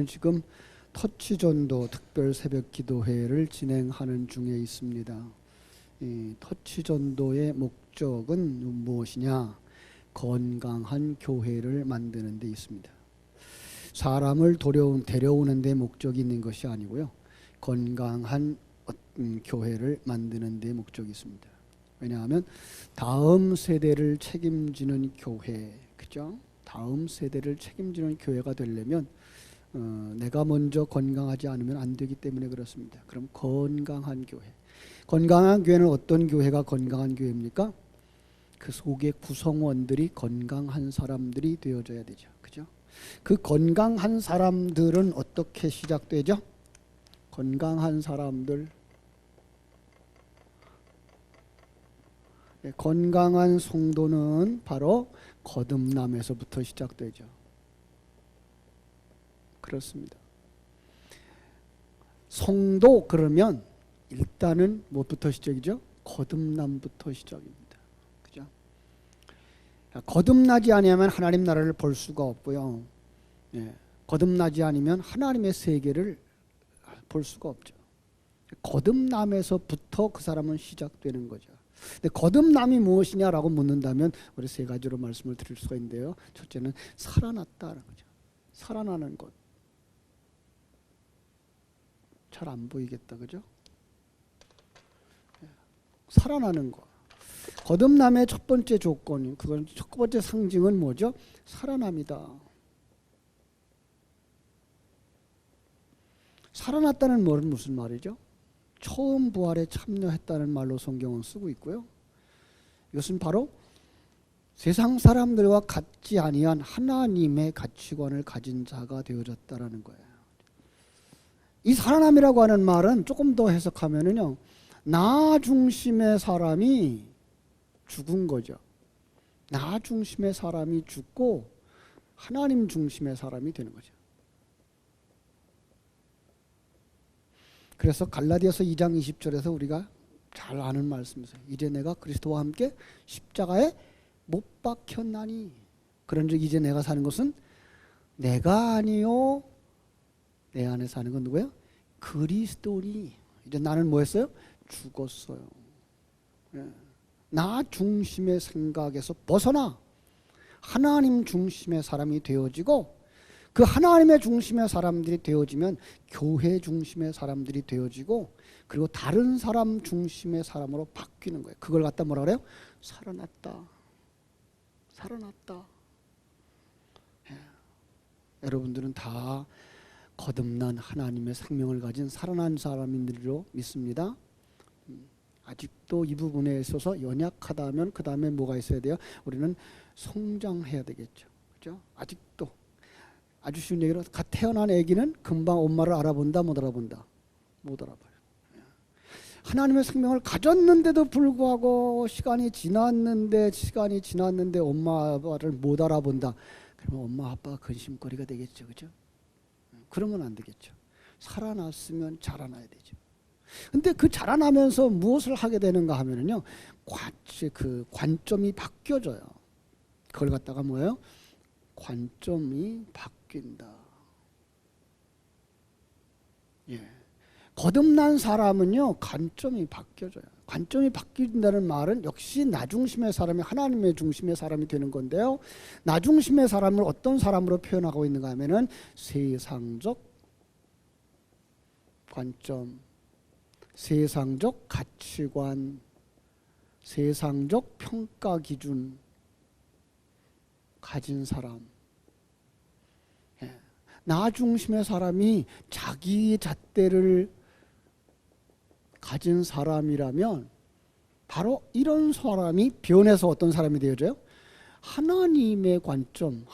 우리는 지금 터치전도 특별 새벽 기도회를 진행하는 중에 있습니다. 이 터치전도의 목적은 무엇이냐? 건강한 교회를 만드는 데 있습니다. 사람을 데려오는 데 목적이 있는 것이 아니고요. 건강한 교회를 만드는 데 목적이 있습니다. 왜냐하면 다음 세대를 책임지는 교회, 그죠? 다음 세대를 책임지는 교회가 되려면 내가 먼저 건강하지 않으면 안 되기 때문에 그렇습니다. 그럼 건강한 교회. 건강한 교회는 어떤 교회가 건강한 교회입니까? 그 속의 구성원들이 건강한 사람들이 되어져야 되죠. 그죠? 그 건강한 사람들은 어떻게 시작되죠? 건강한 사람들, 건강한 성도는 바로 거듭남에서부터 시작되죠. 그렇습니다. 성도 그러면 일단은 무엇부터 시작이죠? 거듭남부터 시작입니다. 그죠? 거듭나지 아니하면 하나님 나라를 볼 수가 없고요. 거듭나지 않으면 하나님의 세계를 볼 수가 없죠. 거듭남에서부터 그 사람은 시작되는 거죠. 근데 거듭남이 무엇이냐라고 묻는다면 우리 세 가지로 말씀을 드릴 수가 있는데요. 첫째는 살아났다는 거죠. 살아나는 것. 잘 안 보이겠다, 그죠? 살아나는 것. 거듭남의 첫 번째 조건, 그건 첫 번째 상징은 뭐죠? 살아남이다. 살아났다는 말은 무슨 말이죠? 처음 부활에 참여했다는 말로 성경은 쓰고 있고요. 이것은 바로 세상 사람들과 같지 아니한 하나님의 가치관을 가진 자가 되어졌다라는 거예요. 이 살아남이라고 하는 말은 조금 더 해석하면은요, 나 중심의 사람이 죽은 거죠. 나 중심의 사람이 죽고 하나님 중심의 사람이 되는 거죠. 그래서 갈라디아서 2장 20절에서 우리가 잘 아는 말씀이세요. 이제 내가 그리스도와 함께 십자가에 못 박혔나니. 그런즉 이제 내가 사는 것은 내가 아니요 내 안에 사는 건 누구예요? 그리스도니. 이제 나는 뭐 했어요? 죽었어요. 나 중심의 생각에서 벗어나 하나님 중심의 사람이 되어지고, 그 하나님의 중심의 사람들이 되어지면 교회 중심의 사람들이 되어지고, 그리고 다른 사람 중심의 사람으로 바뀌는 거예요. 그걸 갖다 뭐라 그래요? 살아났다. 살아났다. 여러분들은 다 거듭난 하나님의 생명을 가진 살아난 사람인들로 믿습니다. 아직도 이 부분에 있어서 연약하다면 그 다음에 뭐가 있어야 돼요? 우리는 성장해야 되겠죠. 그죠? 아직도 아주 쉬운 얘기로 갓 태어난 아기는 금방 엄마를 알아본다, 못 알아본다? 못 알아봐요. 하나님의 생명을 가졌는데도 불구하고 시간이 지났는데 엄마 아빠를 못 알아본다. 그러면 엄마 아빠가 근심거리가 되겠죠. 그죠? 그러면 안 되겠죠. 살아났으면 자라나야 되죠. 근데 그 자라나면서 무엇을 하게 되는가 하면은요, 그 관점이 바뀌어져요. 그걸 갖다가 뭐예요? 관점이 바뀐다. 거듭난 사람은요, 관점이 바뀌어져요. 관점이 바뀐다는 말은 역시 나 중심의 사람이 하나님의 중심의 사람이 되는 건데요. 나 중심의 사람을 어떤 사람으로 표현하고 있는가 하면은 세상적 관점, 세상적 가치관, 세상적 평가 기준 가진 사람. 나 중심의 사람이 자기 잣대를 가진 사람이라면 바로 이런 사람이 변해서 어떤 사람이 되어져요? 하나님의 관점,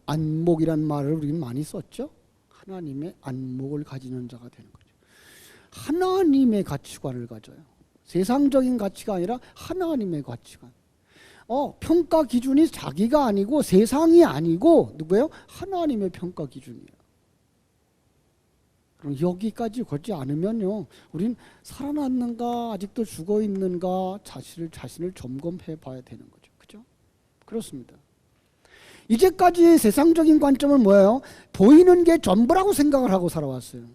안목이란 말을 우리는 많이 썼죠. 하나님의 안목을 가지는 자가 되는 거죠. 하나님의 가치관을 가져요. 세상적인 가치가 아니라 하나님의 가치관. 평가 기준이 자기가 아니고 세상이 아니고 누구예요? 하나님의 평가 기준이에요. 그럼 여기까지 걷지 않으면요, 우린 살아났는가 아직도 죽어 있는가 자신을 점검해 봐야 되는 거죠. 그죠? 그렇습니다. 이제까지 세상적인 관점은 뭐예요? 보이는 게 전부라고 생각을 하고 살아왔어요.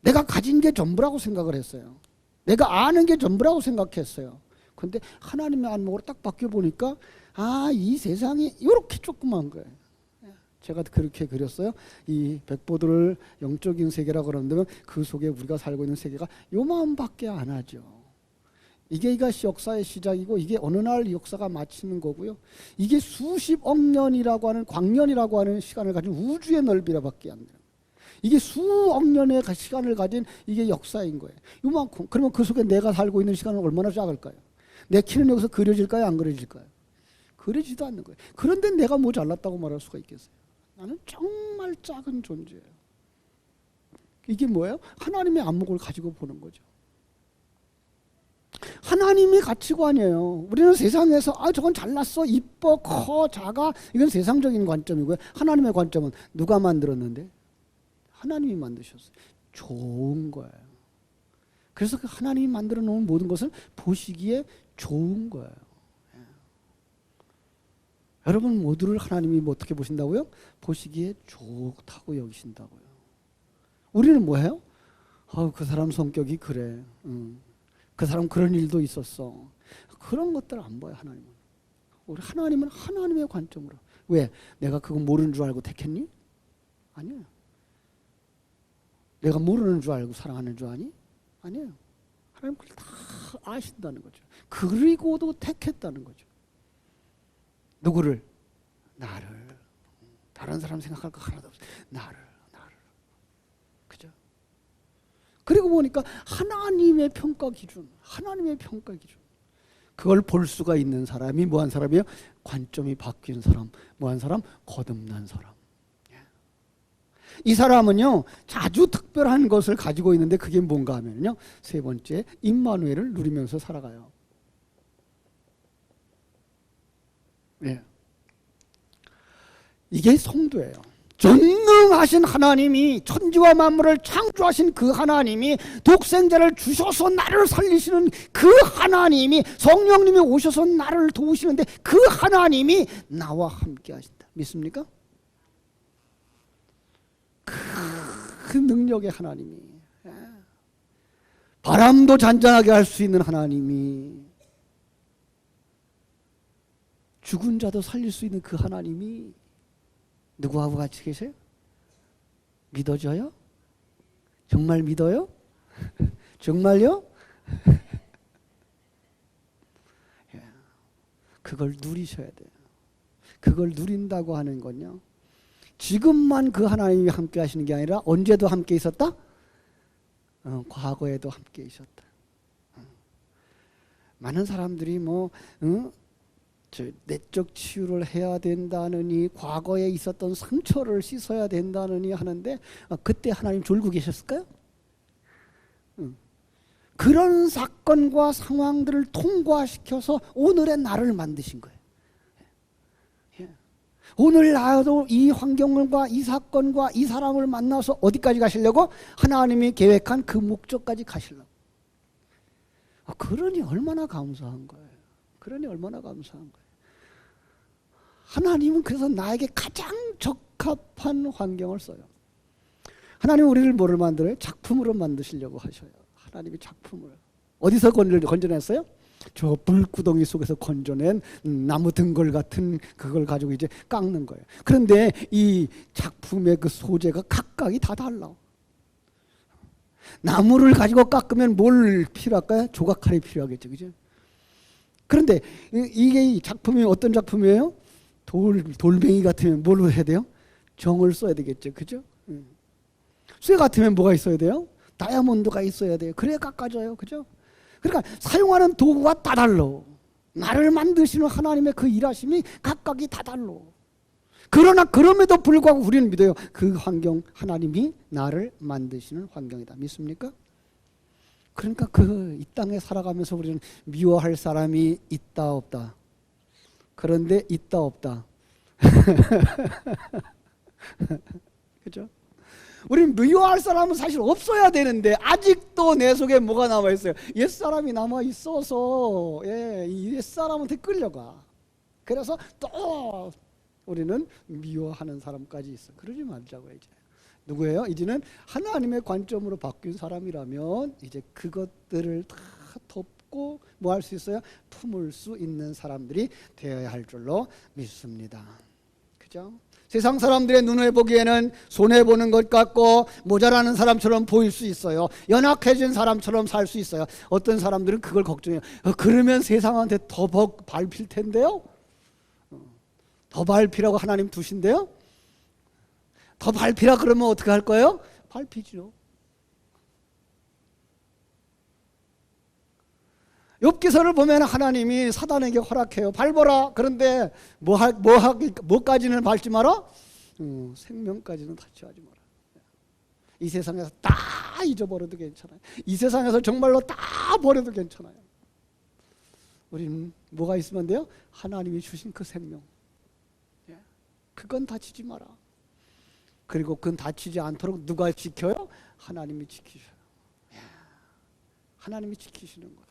내가 가진 게 전부라고 생각을 했어요. 내가 아는 게 전부라고 생각했어요. 그런데 하나님의 안목으로 딱 바뀌어보니까 이 세상이 이렇게 조그만 거예요. 제가 그렇게 그렸어요. 이 백보들을 영적인 세계라고 그러는데 그 속에 우리가 살고 있는 세계가 요만밖에 안 하죠. 이게 역사의 시작이고 이게 어느 날 역사가 마치는 거고요. 이게 수십억 년이라고 하는 광년이라고 하는 시간을 가진 우주의 넓이라밖에 안 돼요. 이게 수억 년의 시간을 가진 이게 역사인 거예요. 요만큼. 그러면 그 속에 내가 살고 있는 시간은 얼마나 작을까요? 내 키는 여기서 그려질까요? 안 그려질까요? 그려지도 않는 거예요. 그런데 내가 뭐 잘났다고 말할 수가 있겠어요? 나는 정말 작은 존재예요. 이게 뭐예요? 하나님의 안목을 가지고 보는 거죠. 하나님의 가치관이에요. 우리는 세상에서 저건 잘났어, 이뻐, 커, 작아, 이건 세상적인 관점이고요. 하나님의 관점은 누가 만들었는데? 하나님이 만드셨어요. 좋은 거예요. 그래서 그 하나님이 만들어 놓은 모든 것은 보시기에 좋은 거예요. 여러분 모두를 하나님이 어떻게 보신다고요? 보시기에 좋다고 여기신다고요. 우리는 뭐예요? 그 사람 성격이 그래. 그 사람 그런 일도 있었어. 그런 것들 안 봐요, 하나님은. 우리 하나님은 하나님의 관점으로. 왜? 내가 그거 모르는 줄 알고 택했니? 아니에요. 내가 모르는 줄 알고 사랑하는 줄 아니? 아니에요. 하나님 그걸 다 아신다는 거죠. 그리고도 택했다는 거죠. 누구를? 나를. 다른 사람 생각할 거 하나도 없어요. 나를. 그죠? 그리고 보니까 하나님의 평가 기준. 그걸 볼 수가 있는 사람이 뭐한 사람이에요? 관점이 바뀐 사람. 뭐한 사람? 거듭난 사람. 이 사람은요, 아주 특별한 것을 가지고 있는데 그게 뭔가 하면요, 세 번째, 임마누엘을 누리면서 살아가요. 예. 이게 성도예요. 전능하신 하나님이, 천지와 만물을 창조하신 그 하나님이, 독생자를 주셔서 나를 살리시는 그 하나님이, 성령님이 오셔서 나를 도우시는데 그 하나님이 나와 함께 하신다. 믿습니까? 그 능력의 하나님이, 바람도 잔잔하게 할 수 있는 하나님이, 죽은 자도 살릴 수 있는 그 하나님이 누구하고 같이 계세요? 믿어져요? 정말 믿어요? 정말요? 그걸 누리셔야 돼요. 그걸 누린다고 하는 건요, 지금만 그 하나님이 함께 하시는 게 아니라 언제도 함께 있었다? 과거에도 함께 있었다. 많은 사람들이 내적 치유를 해야 된다느니, 과거에 있었던 상처를 씻어야 된다느니 하는데, 그때 하나님 졸고 계셨을까요? 그런 사건과 상황들을 통과시켜서 오늘의 나를 만드신 거예요. 오늘 나도 이 환경과 이 사건과 이 사람을 만나서 어디까지 가시려고? 하나님이 계획한 그 목적까지 가시려고. 그러니 얼마나 감사한 거예요. 하나님은 그래서 나에게 가장 적합한 환경을 써요. 하나님은 우리를 뭐를 만들어요? 작품으로 만드시려고 하셔요. 하나님이 작품을. 어디서 건져냈어요? 저 불구덩이 속에서 건져낸 나무 등걸 같은 그걸 가지고 이제 깎는 거예요. 그런데 이 작품의 그 소재가 각각이 다 달라. 나무를 가지고 깎으면 뭘 필요할까요? 조각칼이 필요하겠죠, 그죠? 그런데 이게 작품이 어떤 작품이에요? 돌멩이 같으면 뭘로 해야 돼요? 정을 써야 되겠죠, 그죠? 쇠 같으면 뭐가 있어야 돼요? 다이아몬드가 있어야 돼요. 그래야 깎아져요, 그죠? 그러니까 사용하는 도구가 다 달라. 나를 만드시는 하나님의 그 일하심이 각각이 다 달라. 그러나 그럼에도 불구하고 우리는 믿어요. 그 환경, 하나님이 나를 만드시는 환경이다. 믿습니까? 그러니까 이 땅에 살아가면서 우리는 미워할 사람이 있다 없다. 그런데 있다 없다. 그죠? 우리는 미워할 사람은 사실 없어야 되는데 아직도 내 속에 뭐가 남아있어요? 옛사람이 남아있어서 이 옛사람한테 끌려가. 그래서 또 우리는 미워하는 사람까지 있어. 그러지 말자고 이제. 누구예요? 이제는 하나님의 관점으로 바뀐 사람이라면 이제 그것들을 다 덮고 뭐 할 수 있어요? 품을 수 있는 사람들이 되어야 할 줄로 믿습니다. 그죠? 세상 사람들의 눈에 보기에는 손해보는 것 같고 모자라는 사람처럼 보일 수 있어요. 연약해진 사람처럼 살 수 있어요. 어떤 사람들은 그걸 걱정해요. 그러면 세상한테 더 밟힐 텐데요. 더 밟히라고 하나님 두신대요. 더 밟히라 그러면 어떻게 할 거예요? 밟히죠. 욥기서를 보면 하나님이 사단에게 허락해요. 밟아라. 그런데 뭐까지는 밟지 마라? 생명까지는 다치하지 마라. 이 세상에서 다 잊어버려도 괜찮아요. 이 세상에서 정말로 다 버려도 괜찮아요. 우리는 뭐가 있으면 돼요? 하나님이 주신 그 생명. 그건 다치지 마라. 그리고 그건 다치지 않도록 누가 지켜요? 하나님이 지키셔요. 하나님이 지키시는 거예요.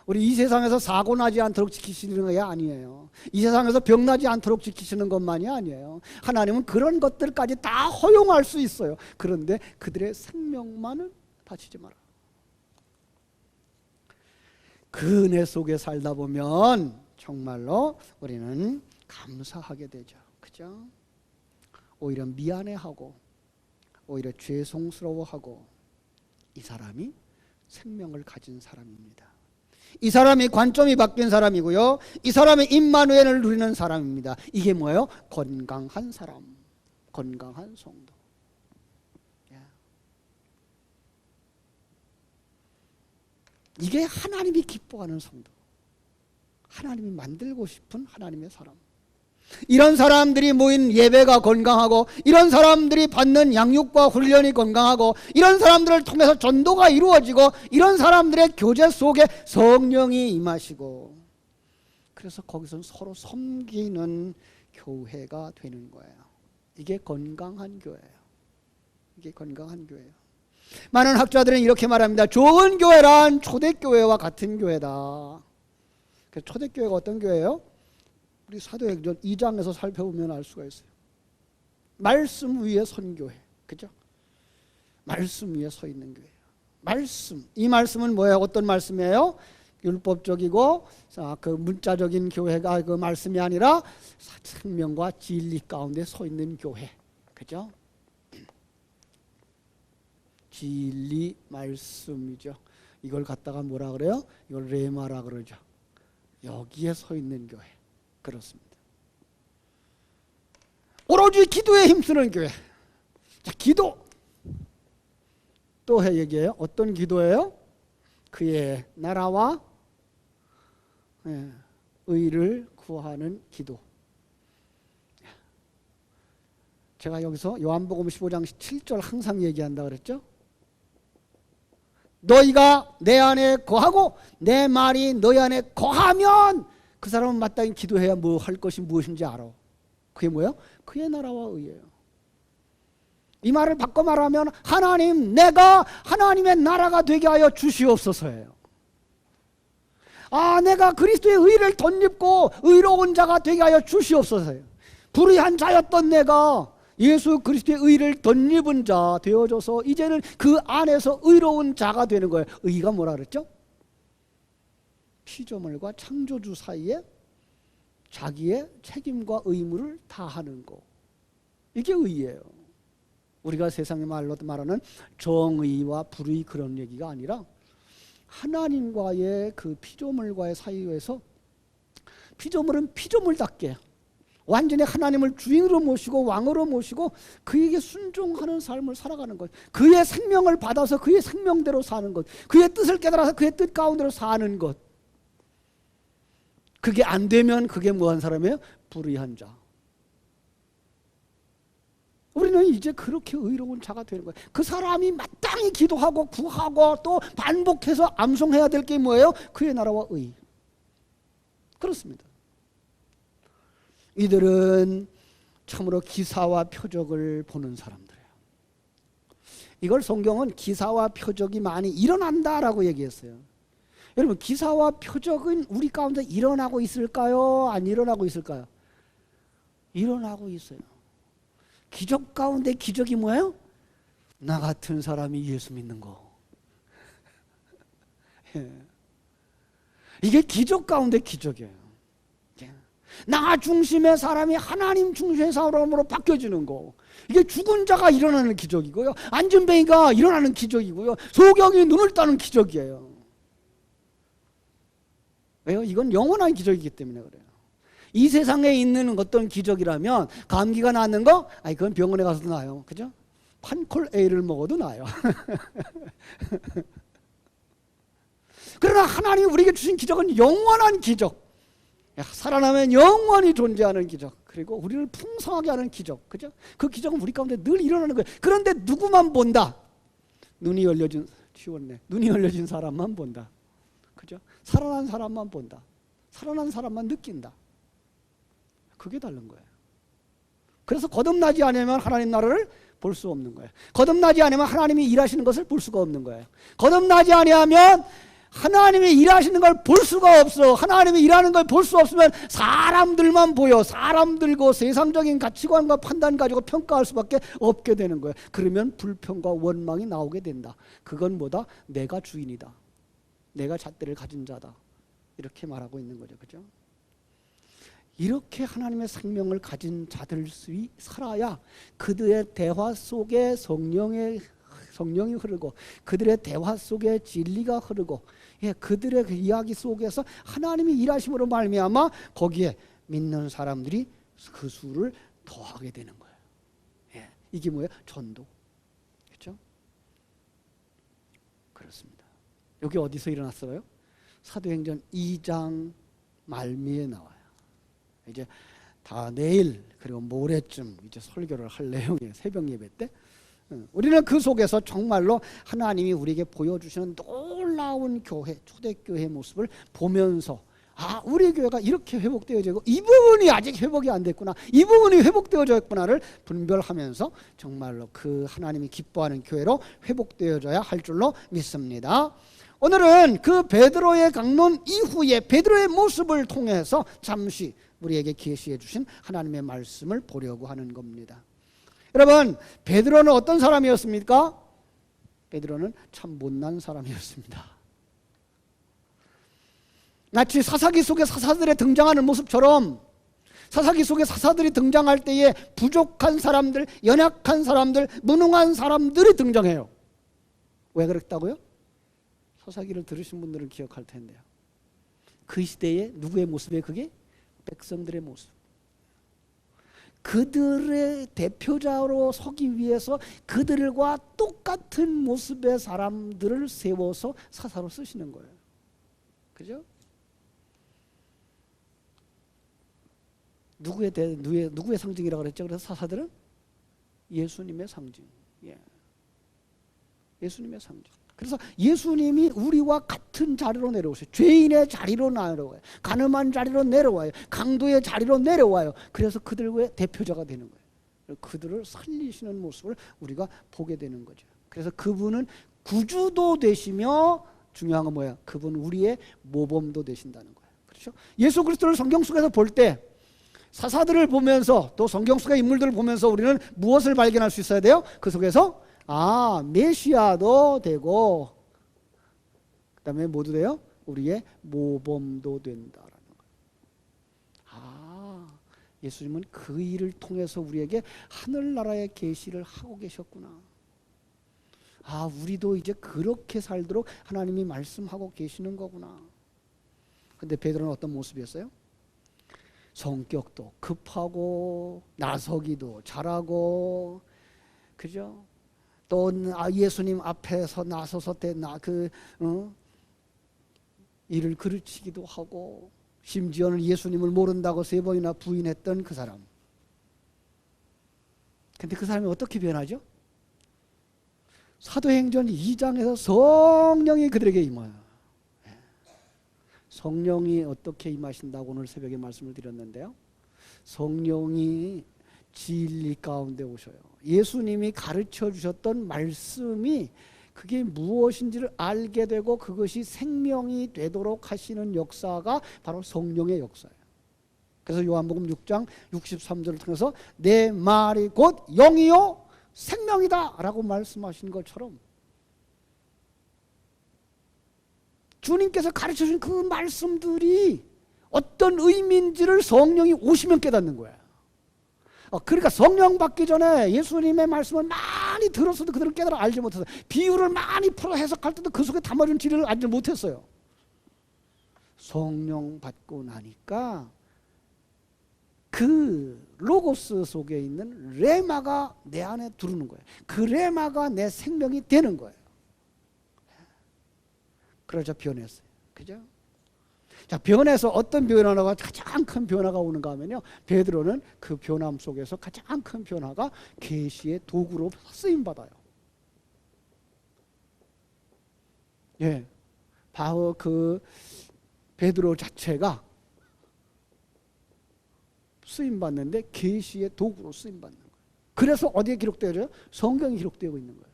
우리 이 세상에서 사고 나지 않도록 지키시는 게 아니에요. 이 세상에서 병 나지 않도록 지키시는 것만이 아니에요. 하나님은 그런 것들까지 다 허용할 수 있어요. 그런데 그들의 생명만은 다치지 마라. 그 은혜 속에 살다 보면 정말로 우리는 감사하게 되죠. 그죠? 오히려 미안해하고 오히려 죄송스러워하고 이 사람이 생명을 가진 사람입니다. 이 사람이 관점이 바뀐 사람이고요. 이 사람이 임마누엘을 누리는 사람입니다. 이게 뭐예요? 건강한 사람, 건강한 성도. 이게 하나님이 기뻐하는 성도, 하나님이 만들고 싶은 하나님의 사람. 이런 사람들이 모인 예배가 건강하고 이런 사람들이 받는 양육과 훈련이 건강하고 이런 사람들을 통해서 전도가 이루어지고 이런 사람들의 교제 속에 성령이 임하시고 그래서 거기서 서로 섬기는 교회가 되는 거예요. 이게 건강한 교회예요. 이게 건강한 교회예요. 많은 학자들은 이렇게 말합니다. 좋은 교회란 초대교회와 같은 교회다. 초대교회가 어떤 교회예요? 우리 사도행전 2장에서 살펴보면 알 수가 있어요. 말씀 위에 선 교회. 그죠? 말씀 위에 서 있는 교회예요. 말씀. 이 말씀은 뭐예요? 어떤 말씀이에요? 율법적이고 그 문자적인 교회가 그 말씀이 아니라 생명과 진리 가운데 서 있는 교회. 그죠? 진리 말씀이죠. 이걸 갖다가 뭐라 그래요? 이걸 레마라 그러죠. 여기에 서 있는 교회. 그렇습니다. 오로지 기도에 힘쓰는 교회. 자, 기도. 또 얘기해요. 어떤 기도예요? 그의 나라와 의를 구하는 기도. 제가 여기서 요한복음 15장 7절 항상 얘기한다 그랬죠? 너희가 내 안에 거하고 내 말이 너희 안에 거하면 그 사람은 마땅히 기도해야 뭐 할 것이 무엇인지 알아. 그게 뭐예요? 그의 나라와 의예요. 이 말을 바꿔 말하면 하나님, 내가 하나님의 나라가 되게 하여 주시옵소서예요. 내가 그리스도의 의를 덧입고 의로운 자가 되게 하여 주시옵소서예요. 불의한 자였던 내가 예수 그리스도의 의를 덧입은 자 되어져서 이제는 그 안에서 의로운 자가 되는 거예요. 의가 뭐라 그랬죠? 피조물과 창조주 사이에 자기의 책임과 의무를 다하는 거. 이게 의예요. 우리가 세상의 말로 말하는 정의와 불의 그런 얘기가 아니라 하나님과의 그 피조물과의 사이에서 피조물은 피조물답게 완전히 하나님을 주인으로 모시고 왕으로 모시고 그에게 순종하는 삶을 살아가는 것. 그의 생명을 받아서 그의 생명대로 사는 것. 그의 뜻을 깨달아서 그의 뜻 가운데로 사는 것. 그게 안 되면 그게 뭐한 사람이에요? 불의한 자. 우리는 이제 그렇게 의로운 자가 되는 거예요. 그 사람이 마땅히 기도하고 구하고 또 반복해서 암송해야 될 게 뭐예요? 그의 나라와 의. 그렇습니다. 이들은 참으로 기사와 표적을 보는 사람들이에요. 이걸 성경은 기사와 표적이 많이 일어난다라고 얘기했어요. 여러분, 기사와 표적은 우리 가운데 일어나고 있을까요? 안 일어나고 있을까요? 일어나고 있어요. 기적 가운데 기적이 뭐예요? 나 같은 사람이 예수 믿는 거. 예. 이게 기적 가운데 기적이에요. 예. 나 중심의 사람이 하나님 중심의 사람으로 바뀌어지는 거. 이게 죽은 자가 일어나는 기적이고요. 안진뱅이가 일어나는 기적이고요. 소경이 눈을 따는 기적이에요. 왜요? 이건 영원한 기적이기 때문에 그래요. 이 세상에 있는 어떤 기적이라면 감기가 낫는 거? 아니 그건 병원에 가서도 나아요. 그죠? 판콜 A를 먹어도 나아요. 그러나 하나님이 우리에게 주신 기적은 영원한 기적. 살아나면 영원히 존재하는 기적. 그리고 우리를 풍성하게 하는 기적. 그죠? 그 기적은 우리 가운데 늘 일어나는 거예요. 그런데 누구만 본다? 눈이 열려진, 쉬웠네. 눈이 열려진 사람만 본다. 그죠? 살아난 사람만 본다. 살아난 사람만 느낀다. 그게 다른 거예요. 그래서 거듭나지 않으면 하나님 나라를 볼 수 없는 거예요. 거듭나지 않으면 하나님이 일하시는 것을 볼 수가 없는 거예요. 거듭나지 아니하면 하나님이 일하시는 걸 볼 수가 없어. 하나님이 일하는 걸 볼 수 없으면 사람들만 보여. 사람들고 세상적인 가치관과 판단 가지고 평가할 수밖에 없게 되는 거예요. 그러면 불평과 원망이 나오게 된다. 그건 뭐다? 내가 주인이다. 내가 잣대를 가진 자다. 이렇게 말하고 있는 거죠. 그죠? 이렇게 하나님의 생명을 가진 자들이 살아야 그들의 대화 속에 성령이 흐르고 그들의 대화 속에 진리가 흐르고 그들의 그 이야기 속에서 하나님이 일하심으로 말미암아 거기에 믿는 사람들이 그 수를 더하게 되는 거예요. 이게 뭐예요? 전도. 그렇죠? 그렇습니다. 여기 어디서 일어났어요? 사도행전 2장 말미에 나와요. 이제 다 내일 그리고 모레쯤 이제 설교를 할 내용이에요. 새벽 예배 때. 우리는 그 속에서 정말로 하나님이 우리에게 보여주시는 놀라운 교회, 초대교회 모습을 보면서 우리 교회가 이렇게 회복되어지고 이 부분이 아직 회복이 안 됐구나, 이 부분이 회복되어져 있구나를 분별하면서 정말로 그 하나님이 기뻐하는 교회로 회복되어져야 할 줄로 믿습니다. 오늘은 그 베드로의 강론 이후에 베드로의 모습을 통해서 잠시 우리에게 계시해 주신 하나님의 말씀을 보려고 하는 겁니다. 여러분, 베드로는 어떤 사람이었습니까? 베드로는 참 못난 사람이었습니다. 마치 사사기 속의 사사들의 등장하는 모습처럼 사사기 속의 사사들이 등장할 때에 부족한 사람들, 연약한 사람들, 무능한 사람들이 등장해요. 왜 그랬다고요? 사사기를 들으신 분들은 기억할 텐데요. 그 시대에 누구의 모습이에요? 그게 백성들의 모습. 그들의 대표자로 서기 위해서 그들과 똑같은 모습의 사람들을 세워서 사사로 쓰시는 거예요. 그죠? 누구의 상징이라고 그랬죠? 그래서 사사들은 예수님의 상징. 예수님의 상징. 그래서 예수님이 우리와 같은 자리로 내려오세요. 죄인의 자리로 내려와요. 가늠한 자리로 내려와요. 강도의 자리로 내려와요. 그래서 그들의 대표자가 되는 거예요. 그들을 살리시는 모습을 우리가 보게 되는 거죠. 그래서 그분은 구주도 되시며 중요한 건 뭐야? 그분 우리의 모범도 되신다는 거예요. 그렇죠? 예수 그리스도를 성경 속에서 볼 때 사사들을 보면서 또 성경 속의 인물들을 보면서 우리는 무엇을 발견할 수 있어야 돼요? 그 속에서 메시아도 되고 그 다음에 뭐도 돼요? 우리의 모범도 된다라는 거예요. 예수님은 그 일을 통해서 우리에게 하늘나라의 계시를 하고 계셨구나. 우리도 이제 그렇게 살도록 하나님이 말씀하고 계시는 거구나. 근데 베드로는 어떤 모습이었어요? 성격도 급하고 나서기도 잘하고, 그죠? 또 예수님 앞에서 나서서 일을 그르치기도 하고, 심지어는 예수님을 모른다고 3번이나 부인했던 그 사람. 근데 그 사람이 어떻게 변하죠? 사도행전 2장에서 성령이 그들에게 임해요. 성령이 어떻게 임하신다고 오늘 새벽에 말씀을 드렸는데요. 성령이 진리 가운데 오셔요. 예수님이 가르쳐 주셨던 말씀이 그게 무엇인지를 알게 되고 그것이 생명이 되도록 하시는 역사가 바로 성령의 역사예요. 그래서 요한복음 6장 63절을 통해서 내 말이 곧 영이요 생명이다 라고 말씀하신 것처럼 주님께서 가르쳐주신 그 말씀들이 어떤 의미인지를 성령이 오시면 깨닫는 거야. 그러니까 성령 받기 전에 예수님의 말씀을 많이 들었어도 그들을 깨달아 알지 못해서 비유를 많이 풀어 해석할 때도 그 속에 담아준 진리를 알지 못했어요. 성령 받고 나니까 그 로고스 속에 있는 레마가 내 안에 들어오는 거예요. 그 레마가 내 생명이 되는 거예요. 그러자 변했어요. 그죠? 자, 변해서 어떤 변화가 가장 큰 변화가 오는가 하면요, 베드로는 그 변함 속에서 가장 큰 변화가 계시의 도구로 쓰임 받아요. 예, 바로 그 베드로 자체가 쓰임 받는데 계시의 도구로 쓰임 받는 거예요. 그래서 어디에 기록되어져요? 성경에 기록되고 있는 거예요.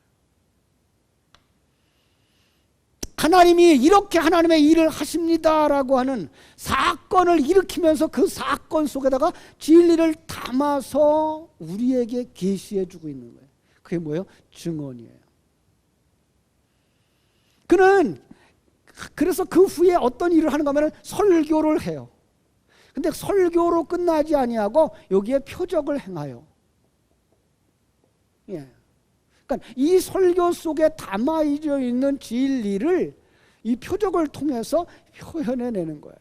하나님이 이렇게 하나님의 일을 하십니다라고 하는 사건을 일으키면서 그 사건 속에다가 진리를 담아서 우리에게 계시해 주고 있는 거예요. 그게 뭐예요? 증언이에요. 그는 그래서 그 후에 어떤 일을 하는가 하면 설교를 해요. 근데 설교로 끝나지 아니하고 여기에 표적을 행하여. 예. 그러니까 이 설교 속에 담아져 있는 진리를 이 표적을 통해서 표현해내는 거예요.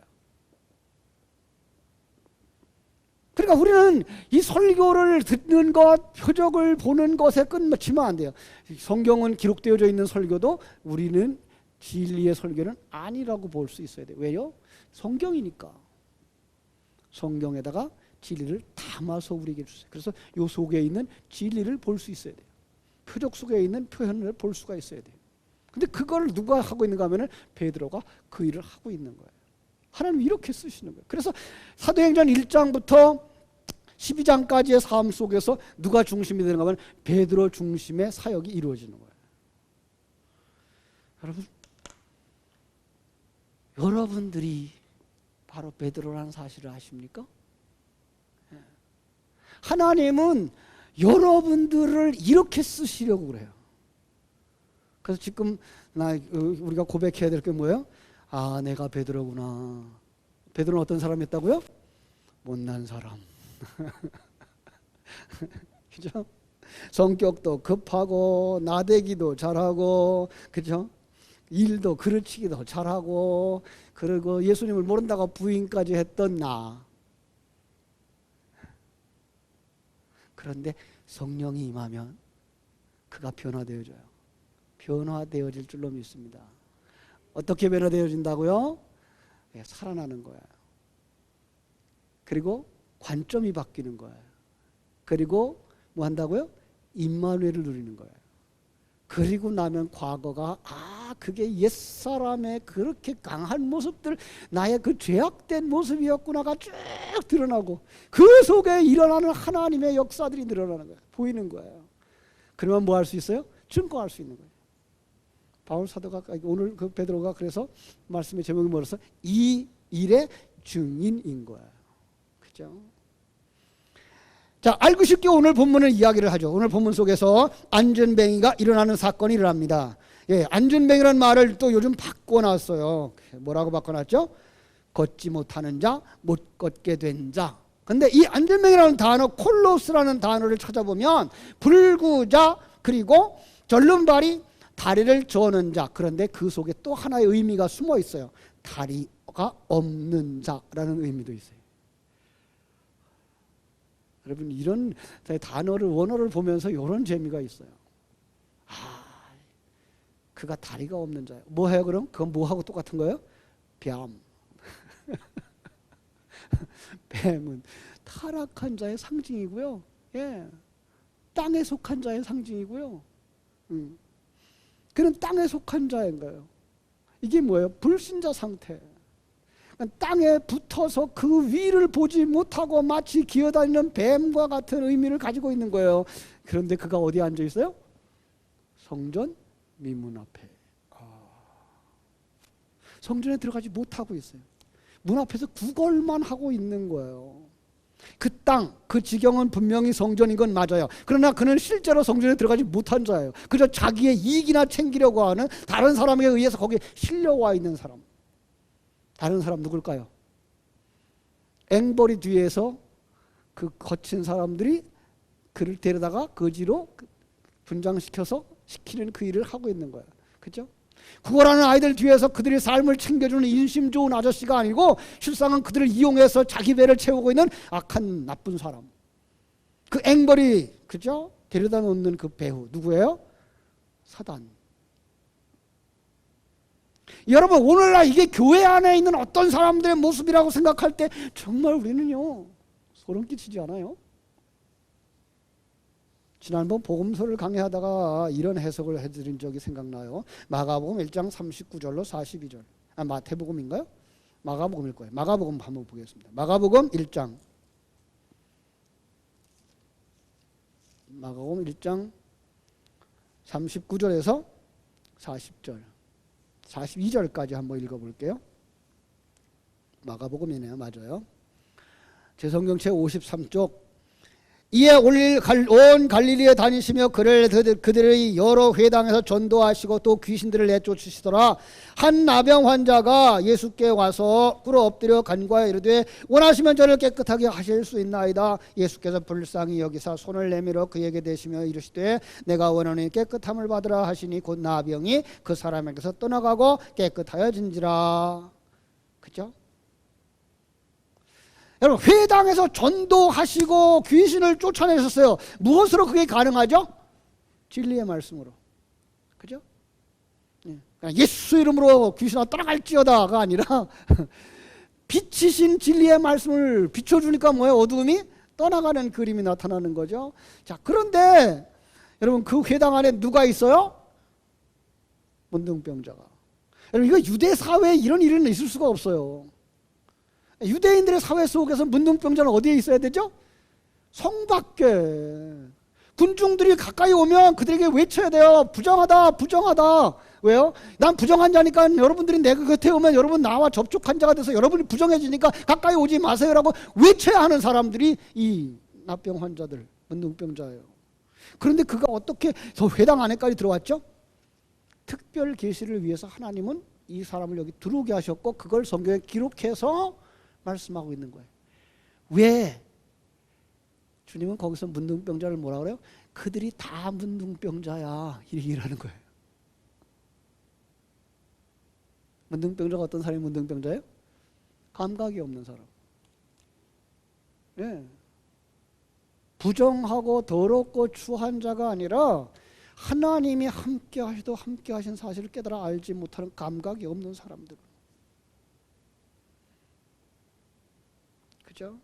그러니까 우리는 이 설교를 듣는 것, 표적을 보는 것에 끝마치면 안 돼요. 성경은 기록되어져 있는 설교도 우리는 진리의 설교는 아니라고 볼 수 있어야 돼요. 왜요? 성경이니까. 성경에다가 진리를 담아서 우리에게 주세요. 그래서 이 속에 있는 진리를 볼 수 있어야 돼요. 표적 속에 있는 표현을 볼 수가 있어야 돼요. 근데 그걸 누가 하고 있는가 하면은 베드로가 그 일을 하고 있는 거예요. 하나님 이렇게 쓰시는 거예요. 그래서 사도행전 1장부터 12장까지의 삶 속에서 누가 중심이 되는가 하면 베드로 중심의 사역이 이루어지는 거예요. 여러분들이 바로 베드로라는 사실을 아십니까? 하나님은 여러분들을 이렇게 쓰시려고 그래요. 그래서 지금 우리가 고백해야 될 게 뭐예요? 아, 내가 베드로구나. 베드로는 어떤 사람이었다고요? 못난 사람. 그죠? 성격도 급하고 나대기도 잘하고, 그죠? 일도 그르치기도 잘하고, 그리고 예수님을 모른다고 부인까지 했던 나. 그런데 성령이 임하면 그가 변화되어져요. 변화되어질 줄로 믿습니다. 어떻게 변화되어진다고요? 네, 살아나는 거예요. 그리고 관점이 바뀌는 거예요. 그리고 뭐 한다고요? 임마누엘을 누리는 거예요. 그리고 나면 과거가 그게 옛사람의 그렇게 강한 모습들, 나의 그 죄악된 모습이었구나가 쭉 드러나고 그 속에 일어나는 하나님의 역사들이 늘어나는 거예요. 보이는 거예요. 그러면 뭐 할 수 있어요? 증거할 수 있는 거예요. 바울 사도가 오늘 그 베드로가 그래서 말씀의 제목이 뭐라서 이 일의 증인인 거예요. 그죠? 자, 알고 쉽게 오늘 본문을 이야기를 하죠. 오늘 본문 속에서 안전뱅이가 일어나는 사건이 일어납니다. 예, 안전뱅이라는 말을 또 요즘 바꿔놨어요. 뭐라고 바꿔놨죠? 걷지 못하는 자, 못 걷게 된 자. 근데 이 안전뱅이라는 단어, 콜로스라는 단어를 찾아보면 불구자, 그리고 절름발이 다리를 저는 자. 그런데 그 속에 또 하나의 의미가 숨어 있어요. 다리가 없는 자라는 의미도 있어요. 여러분, 이런 단어를, 원어를 보면서 이런 재미가 있어요. 그가 다리가 없는 자예요. 뭐 해요 그럼? 그건 뭐하고 똑같은 거예요? 뱀. 뱀은 타락한 자의 상징이고요. 예, 땅에 속한 자의 상징이고요. 그는 땅에 속한 자인 거예요. 이게 뭐예요? 불신자 상태. 땅에 붙어서 그 위를 보지 못하고 마치 기어다니는 뱀과 같은 의미를 가지고 있는 거예요. 그런데 그가 어디에 앉아 있어요? 성전 미문 앞에. 성전에 들어가지 못하고 있어요. 문 앞에서 구걸만 하고 있는 거예요. 그 땅, 그 지경은 분명히 성전인 건 맞아요. 그러나 그는 실제로 성전에 들어가지 못한 자예요. 그저 자기의 이익이나 챙기려고 하는 다른 사람에 의해서 거기에 실려와 있는 사람. 다른 사람 누굴까요? 앵벌이 뒤에서 그 거친 사람들이 그를 데려다가 거지로 분장시켜서 시키는 그 일을 하고 있는 거예요. 그죠? 구걸하는 아이들 뒤에서 그들의 삶을 챙겨주는 인심 좋은 아저씨가 아니고 실상은 그들을 이용해서 자기 배를 채우고 있는 악한 나쁜 사람. 그 앵벌이 그죠? 데려다 놓는 그 배후 누구예요? 사단. 여러분 오늘날 이게 교회 안에 있는 어떤 사람들의 모습이라고 생각할 때 정말 우리는요 소름 끼치지 않아요? 지난번 복음서를 강의하다가 이런 해석을 해드린 적이 생각나요. 마가복음 1장 39절로 42절. 마태복음인가요? 마가복음일 거예요. 마가복음 한번 보겠습니다. 마가복음 1장 39절에서 40절 42절까지 한번 읽어볼게요. 마가복음이네요. 맞아요. 제 성경책 53쪽. 이에 온 갈릴리에 다니시며 그들의 여러 회당에서 전도하시고 또 귀신들을 내쫓으시더라. 한 나병 환자가 예수께 와서 꿇어 엎드려 간과하여 이르되 원하시면 저를 깨끗하게 하실 수 있나이다. 예수께서 불쌍히 여기사 손을 내밀어 그에게 대시며 이르시되 내가 원하니 깨끗함을 받으라 하시니 곧 나병이 그 사람에게서 떠나가고 깨끗하여진지라. 그죠? 여러분 회당에서 전도하시고 귀신을 쫓아내셨어요. 무엇으로 그게 가능하죠? 진리의 말씀으로. 그죠? 예수 이름으로 귀신아 떠나갈지어다가 아니라 빛이신 진리의 말씀을 비춰주니까 뭐예요? 어두움이 떠나가는 그림이 나타나는 거죠. 자, 그런데 여러분 그 회당 안에 누가 있어요? 문둥병자가. 여러분 이거 유대 사회에 이런 일은 있을 수가 없어요. 유대인들의 사회 속에서 문둥병자는 어디에 있어야 되죠? 성 밖에. 군중들이 가까이 오면 그들에게 외쳐야 돼요. 부정하다, 부정하다. 왜요? 난 부정한 자니까 여러분들이 내 곁에 오면 여러분 나와 접촉한 자가 돼서 여러분이 부정해지니까 가까이 오지 마세요라고 외쳐야 하는 사람들이 이 나병 환자들, 문둥병자예요. 그런데 그가 어떻게 저 회당 안에까지 들어왔죠? 특별 계시를 위해서 하나님은 이 사람을 여기 들어오게 하셨고 그걸 성경에 기록해서 말씀하고 있는 거예요. 왜? 주님은 거기서 문둥병자를 뭐라 그래요? 그들이 다 문둥병자야 이렇게 일하는 거예요. 문둥병자가 어떤 사람이 문둥병자예요? 감각이 없는 사람. 예. 부정하고 더럽고 추한 자가 아니라 하나님이 함께 하시도 함께 하신 사실을 깨달아 알지 못하는 감각이 없는 사람들. 그죠?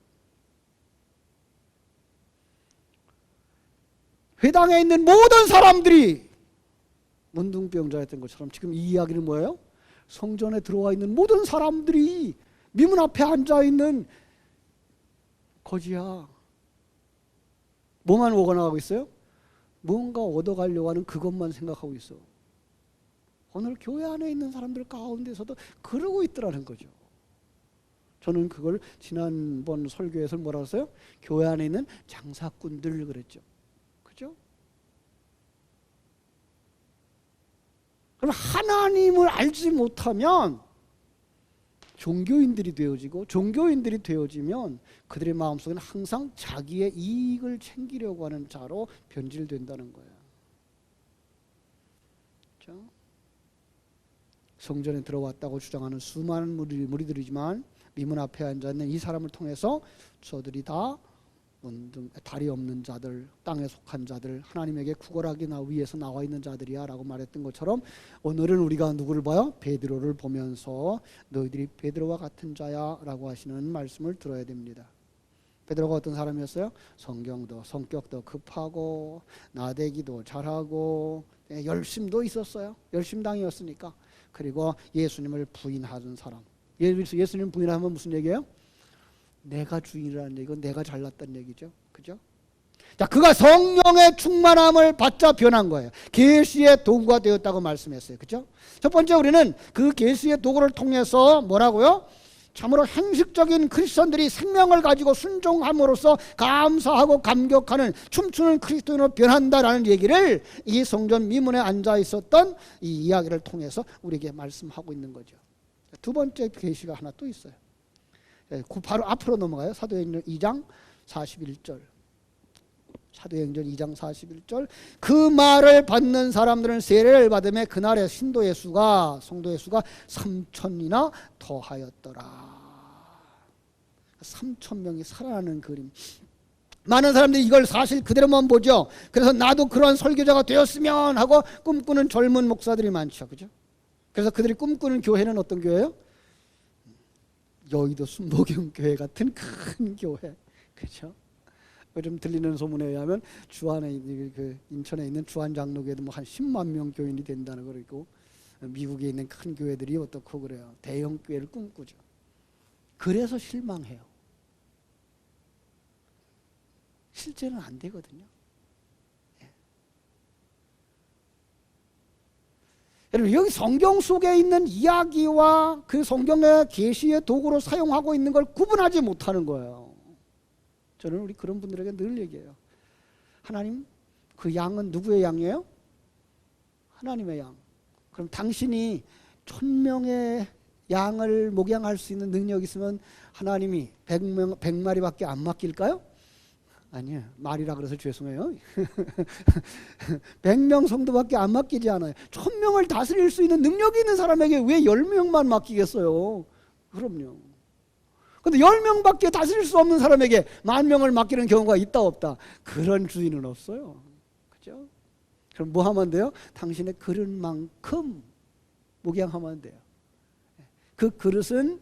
회당에 있는 모든 사람들이 문둥병자였던 것처럼 지금 이 이야기는 뭐예요? 성전에 들어와 있는 모든 사람들이 미문 앞에 앉아있는 거지야. 뭐만 오가나가고 있어요? 뭔가 얻어가려고 하는 그것만 생각하고 있어. 오늘 교회 안에 있는 사람들 가운데서도 그러고 있더라는 거죠. 저는 그걸 지난번 설교에서 뭐라고 했어요? 교회 안에 있는 장사꾼들 그랬죠. 그죠? 그럼 하나님을 알지 못하면 종교인들이 되어지고 종교인들이 되어지면 그들의 마음속에는 항상 자기의 이익을 챙기려고 하는 자로 변질된다는 거예요. 그렇죠? 성전에 들어왔다고 주장하는 수많은 무리들이지만 미문 앞에 앉아있는 이 사람을 통해서 저들이 다 다리 없는 자들, 땅에 속한 자들, 하나님에게 구걸하기 위해서 나와 있는 자들이야 라고 말했던 것처럼 오늘은 우리가 누구를 봐요? 베드로를 보면서 너희들이 베드로와 같은 자야 라고 하시는 말씀을 들어야 됩니다. 베드로가 어떤 사람이었어요? 성경도 성격도 급하고 나대기도 잘하고 열심도 있었어요. 열심당이었으니까. 그리고 예수님을 부인하는 사람. 예수님 부인하면 무슨 얘기예요? 내가 주인이라는 얘기고 내가 잘났다는 얘기죠. 그죠? 자, 그가 성령의 충만함을 받자 변한 거예요. 계시의 도구가 되었다고 말씀했어요. 그죠? 첫 번째 우리는 그 계시의 도구를 통해서 뭐라고요? 참으로 행식적인 크리스천들이 생명을 가지고 순종함으로써 감사하고 감격하는 춤추는 그리스도인으로 변한다라는 얘기를 이 성전 미문에 앉아 있었던 이 이야기를 통해서 우리에게 말씀하고 있는 거죠. 두 번째 계시가 하나 또 있어요. 바로 앞으로 넘어가요. 사도행전 2장 41절. 사도행전 2장 41절. 그 말을 받는 사람들은 세례를 받으며 그날의 성도의 수가 3,000이나 더하였더라. 3,000명이 살아나는 그림. 많은 사람들이 이걸 사실 그대로만 보죠. 그래서 나도 그런 설교자가 되었으면 하고 꿈꾸는 젊은 목사들이 많죠. 그죠? 그래서 그들이 꿈꾸는 교회는 어떤 교회예요? 여의도 순복음교회 같은 큰 교회. 그죠? 요즘 들리는 소문에 의하면 주안에 그 인천에 있는 주안 장로교회도 뭐 한 10만 명 교인이 된다는 거 그러고 미국에 있는 큰 교회들이 어떻고 그래요. 대형 교회를 꿈꾸죠. 그래서 실망해요. 실제는 안 되거든요. 여러분 여기 성경 속에 있는 이야기와 그 성경의 계시의 도구로 사용하고 있는 걸 구분하지 못하는 거예요. 저는 우리 그런 분들에게 늘 얘기해요. 하나님, 그 양은 누구의 양이에요? 하나님의 양. 그럼 당신이 1,000명의 양을 목양할 수 있는 능력이 있으면 하나님이 100마리밖에 안 맡길까요? 아니에요. 말이라 그래서 죄송해요. 100명 성도밖에 안 맡기지 않아요. 1,000명을 다스릴 수 있는 능력이 있는 사람에게 왜 10명만 맡기겠어요? 그럼요. 근데 10명밖에 다스릴 수 없는 사람에게 10,000명을 맡기는 경우가 있다 없다? 그런 주인은 없어요. 그죠? 그럼 뭐 하면 돼요? 당신의 그릇만큼 목양하면 돼요. 그 그릇은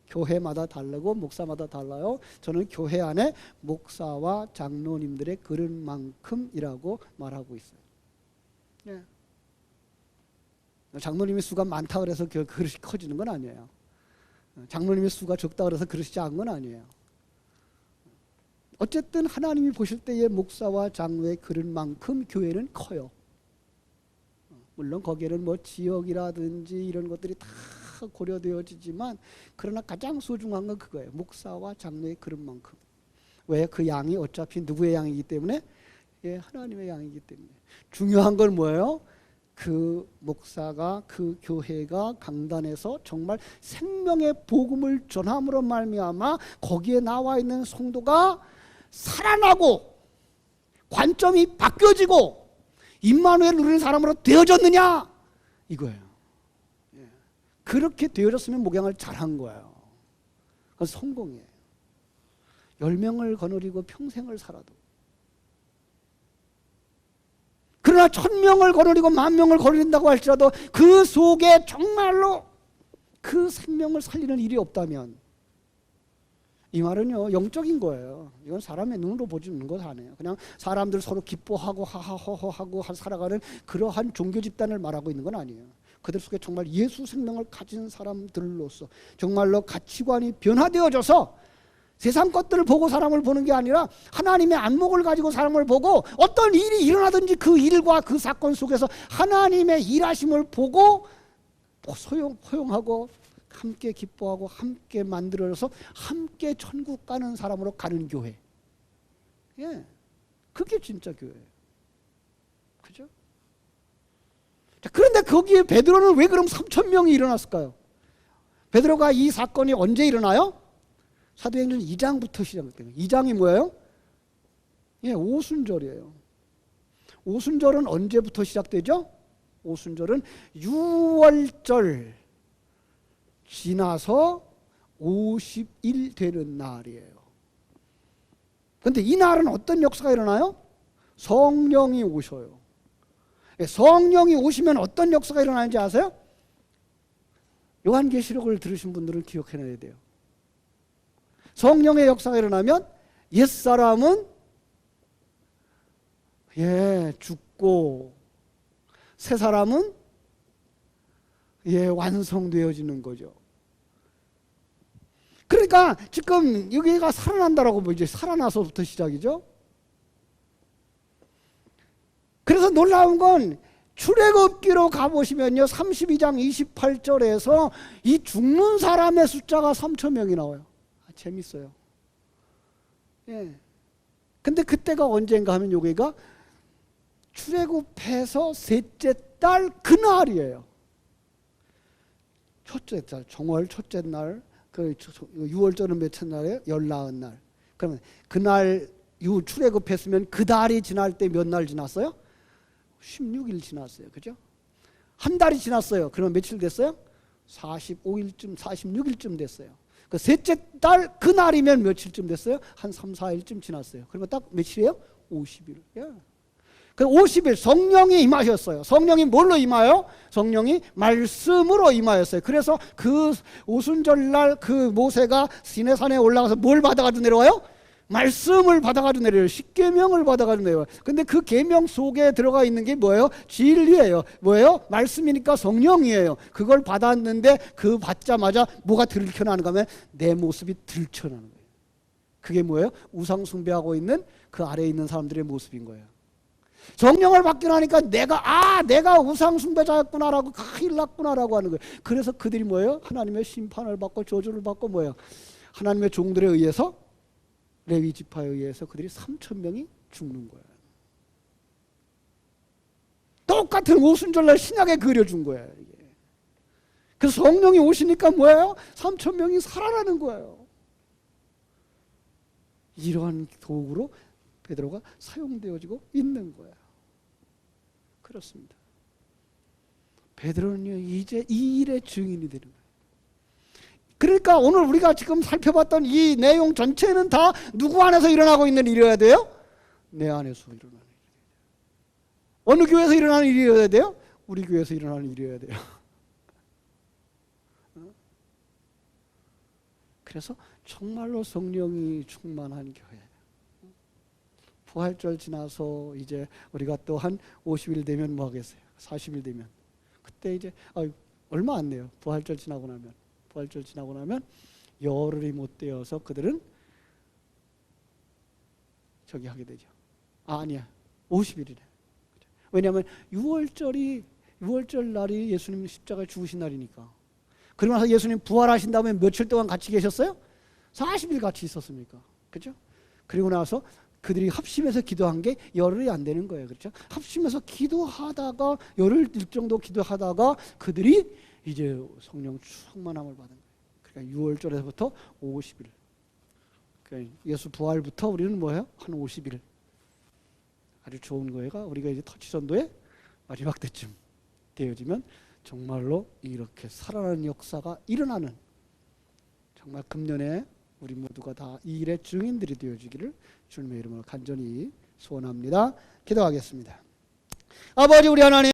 교회마다 다르고 목사마다 달라요. 저는 교회 안에 목사와 장로님들의 그릇만큼이라고 말하고 있어요. 네. 장로님의 수가 많다 그래서 그 그릇이 커지는 건 아니에요. 장로님의 수가 적다 그래서 그릇이 작은 건 아니에요. 어쨌든 하나님이 보실 때의 목사와 장로의 그릇만큼 교회는 커요. 물론 거기에는 뭐 지역이라든지 이런 것들이 다 고려되어지지만 그러나 가장 소중한 건 그거예요. 목사와 장로의 그릇만큼. 왜? 그 양이 어차피 누구의 양이기 때문에? 예, 하나님의 양이기 때문에. 중요한 건 뭐예요? 그 목사가 그 교회가 강단에서 정말 생명의 복음을 전함으로 말미암아 거기에 나와 있는 성도가 살아나고 관점이 바뀌어지고 임마누엘 누리는 사람으로 되어졌느냐 이거예요. 그렇게 되어졌으면 목양을 잘한 거예요. 그건 성공이에요. 10명을 거느리고 평생을 살아도. 그러나 1,000명을 거느리고 10,000명을 거느린다고 할지라도 그 속에 정말로 그 생명을 살리는 일이 없다면 이 말은요 영적인 거예요. 이건 사람의 눈으로 보지는 것 아니에요. 그냥 사람들 서로 기뻐하고 하하호호하고 살아가는 그러한 종교 집단을 말하고 있는 건 아니에요. 그들 속에 정말 예수 생명을 가진 사람들로서 정말로 가치관이 변화되어져서 세상 것들을 보고 사람을 보는 게 아니라 하나님의 안목을 가지고 사람을 보고 어떤 일이 일어나든지 그 일과 그 사건 속에서 하나님의 일하심을 보고 소용하고 함께 기뻐하고 함께 만들어서 함께 천국 가는 사람으로 가는 교회. 예, 그게 진짜 교회예요. 그죠? 자, 그런데 거기에 베드로는 왜 그럼 3,000명이 일어났을까요? 베드로가 이 사건이 언제 일어나요? 사도행전 2장부터 시작돼요. 2장이 뭐예요? 예, 오순절이에요. 오순절은 언제부터 시작되죠? 오순절은 6월절 지나서 50일 되는 날이에요. 그런데 이 날은 어떤 역사가 일어나요? 성령이 오셔요. 성령이 오시면 어떤 역사가 일어나는지 아세요? 요한계시록을 들으신 분들은 기억해놔야 돼요. 성령의 역사가 일어나면 옛사람은 죽고 새 사람은 완성되어지는 거죠. 그러니까 지금 여기가 살아난다라고 보이죠. 살아나서부터 시작이죠. 그래서 놀라운 건 출애굽기로 가보시면요, 32장 28절에서 이 죽는 사람의 숫자가 3,000명이 나와요. 재밌어요. 예. 근데 그때가 언젠가 하면 여기가 출애굽해서 셋째 달 그날이에요. 첫째 달, 정월 첫째 날, 그 6월절은 몇째 날이에요? 열나흔 날. 그러면 그날 출애굽했으면 그 달이 지날 때 몇 날 지났어요? 16일 지났어요. 그죠? 한 달이 지났어요. 그러면 며칠 됐어요? 45일쯤, 46일쯤 됐어요. 그 셋째 달 그날이면 며칠쯤 됐어요? 한 3, 4일쯤 지났어요. 그러면 딱 며칠이에요? 50일. 예. 그 50일 성령이 임하셨어요. 성령이 뭘로 임하여? 성령이 말씀으로 임하였어요. 그래서 그 오순절날 그 모세가 시내산에 올라가서 뭘 받아가지고 내려와요? 말씀을 받아가지고 내려요. 십계명을 받아가지고 내려요. 근데 그 계명 속에 들어가 있는 게 뭐예요? 진리예요. 뭐예요? 말씀이니까 성령이에요. 그걸 받았는데 그 받자마자 뭐가 들켜나는가 하면 내 모습이 들춰나는 거예요. 그게 뭐예요? 우상 숭배하고 있는 그 아래에 있는 사람들의 모습인 거예요. 성령을 받고 나니까 내가 우상 숭배자였구나라고 큰일 났구나라고 하는 거예요. 그래서 그들이 뭐예요? 하나님의 심판을 받고 저주를 받고 뭐예요? 하나님의 종들에 의해서 레위 지파에 의해서 그들이 3,000명이 죽는 거예요. 똑같은 오순절날 신약에 그려준 거예요. 이게. 그래서 성령이 오시니까 뭐예요? 3,000명이 살아나는 거예요. 이러한 도구로 베드로가 사용되어지고 있는 거예요. 그렇습니다. 베드로는요, 이제 이 일의 증인이 되는 거예요. 그러니까 오늘 우리가 지금 살펴봤던 이 내용 전체는 다 누구 안에서 일어나고 있는 일이어야 돼요? 내 안에서 일어나는 일이어야 돼요. 어느 교회에서 일어나는 일이어야 돼요? 우리 교회에서 일어나는 일이어야 돼요. 그래서 정말로 성령이 충만한 교회. 부활절 지나서 이제 우리가 또 한 50일 되면 뭐 하겠어요? 40일 되면. 그때 이제 얼마 안 돼요. 부활절 지나고 나면 열흘이 못 되어서 그들은 저기 하게 되죠. 아니야. 50일이래. 왜냐하면 6월절 날이 예수님 십자가에 죽으신 날이니까. 그러고 나서 예수님 부활하신 다음에 며칠 동안 같이 계셨어요? 40일 같이 있었습니까? 그렇죠? 그리고 나서 그들이 합심해서 기도한 게 열흘이 안 되는 거예요. 그렇죠? 합심해서 기도하다가 열흘 정도 기도하다가 그들이 이제 성령 충만함을 받은 거예요. 그러니까 6월절에서부터 50일. 그러니까 예수 부활부터 우리는 뭐예요? 한 50일. 아주 좋은 거예가 우리가 이제 터치전도의 마지막 때쯤 되어지면 정말로 이렇게 살아나는 역사가 일어나는, 정말 금년에 우리 모두가 다 이 일의 증인들이 되어지기를 주님의 이름으로 간절히 소원합니다. 기도하겠습니다. 아버지, 우리 하나님,